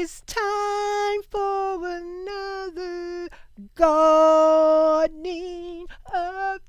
It's time for another gardening update.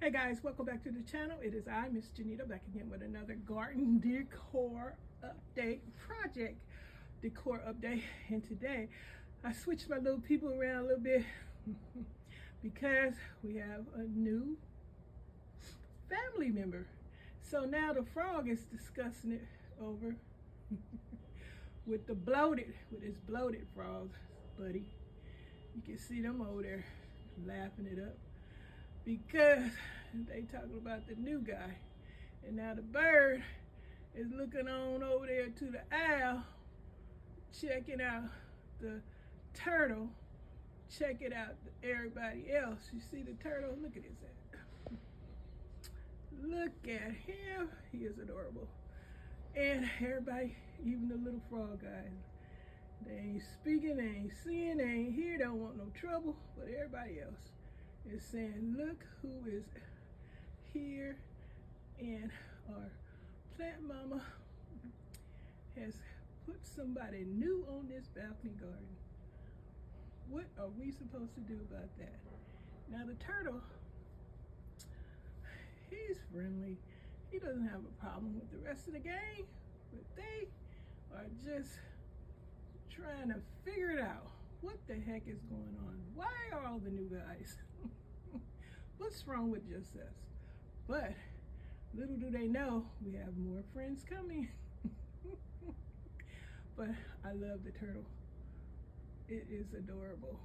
Hey guys, welcome back to the channel. It is I, Miss Janita, back again with another garden decor update, project decor update. And today I switched my little people around a little bit because we have a new family member. So now the frog is discussing it over with his bloated frog buddy. You can see them over there laughing it up, because they talking about the new guy. And now the bird is looking on over there to the owl, checking out the turtle, checking out everybody else. You see the turtle? Look at his head. Look at him. He is adorable. And everybody, even the little frog guys, they ain't speaking, they ain't seeing, they ain't here, they don't want no trouble, but everybody else is saying, look who is here. And our plant mama has put somebody new on this balcony garden. What are we supposed to do about that? Now the turtle, he's friendly. He doesn't have a problem with the rest of the gang, but they are just trying to figure it out. What the heck is going on? Why are all the new guys? What's wrong with just us? But little do they know, we have more friends coming. But I love the turtle. It is adorable.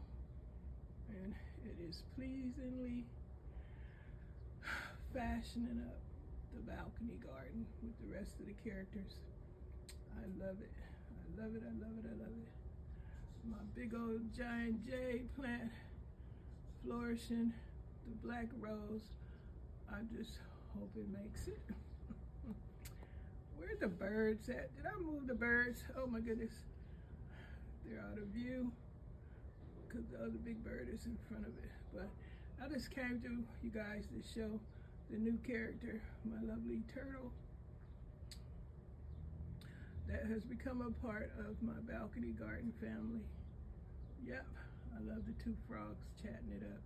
And it is pleasingly fashioning up the balcony garden with the rest of the characters. I love it. I love it, I love it, I love it. My big old giant jade plant flourishing, the black rose. I just hope it makes it. Where are the birds at? Did I move the birds? Oh my goodness. They're out of view because the other big bird is in front of it. But I just came to you guys to show the new character, my lovely turtle, that has become a part of my balcony garden family. Yep, I love the two frogs chatting it up.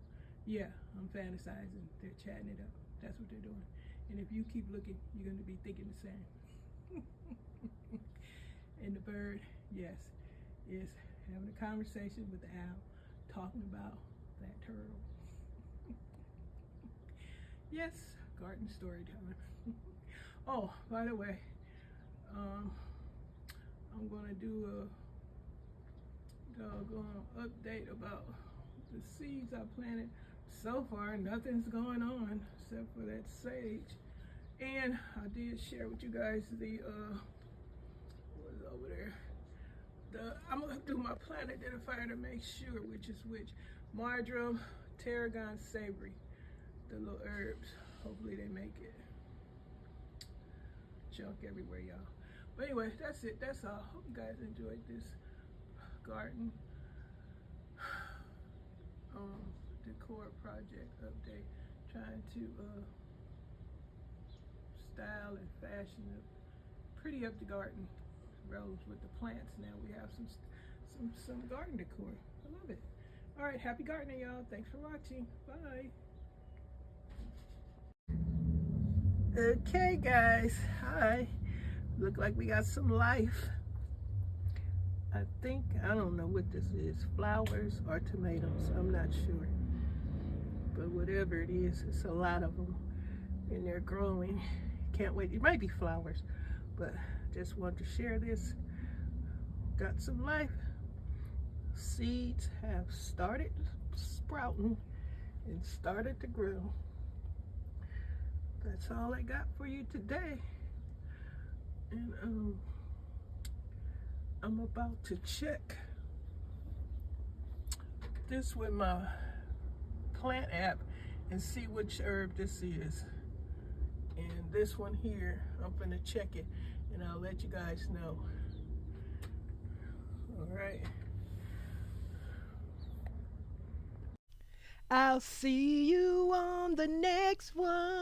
Yeah, I'm fantasizing. They're chatting it up. That's what they're doing. And if you keep looking, you're going to be thinking the same. And the bird, yes, is having a conversation with the owl, talking about that turtle. Yes, garden story time. Oh, by the way, I'm going to do a doggone update about the seeds I planted. So far, nothing's going on except for that sage. And I did share with you guys the, what is over there? I'm gonna do my plant identifier to make sure which is which. Marjoram, tarragon, savory, the little herbs. Hopefully they make it. Junk everywhere, y'all. But anyway, that's it. That's all. Hope you guys enjoyed this garden decor project update. Trying to style and fashion up, pretty up the garden rows with the plants. Now we have some garden decor. I love it. All right, happy gardening, y'all. Thanks for watching. Bye. Okay, guys. Hi. Look like we got some life. I think, I don't know what this is, flowers or tomatoes, I'm not sure. But whatever it is, it's a lot of them and they're growing. Can't wait. It might be flowers, but just want to share this. Got some life. Seeds have started sprouting and started to grow. that's all I got for you today. And I'm about to check this with my plant app and see which herb this is. And this one here, I'm gonna check it and I'll let you guys know. All right. I'll see you on the next one.